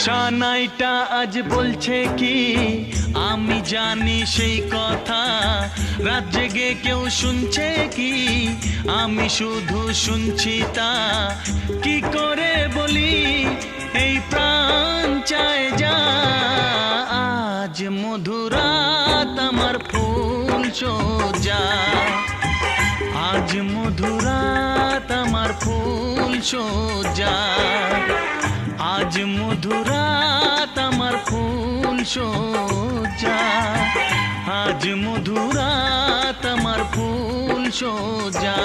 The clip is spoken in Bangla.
সানাইটা আজ বলছে কি আমি জানি সেই কথা, রাত জেগে কেউ শুনছে কি আমি শুধু শুনছি তা। কি করে বলি এই প্রাণ চায় যা, আজ মধুরাত আমার ফুল সোজা, আজ মধুরাত আমার ফুল সোজা, আজ মধুরাত আমার ফুল সোজা, আজ মধুরাত আমার ফুল সোজা।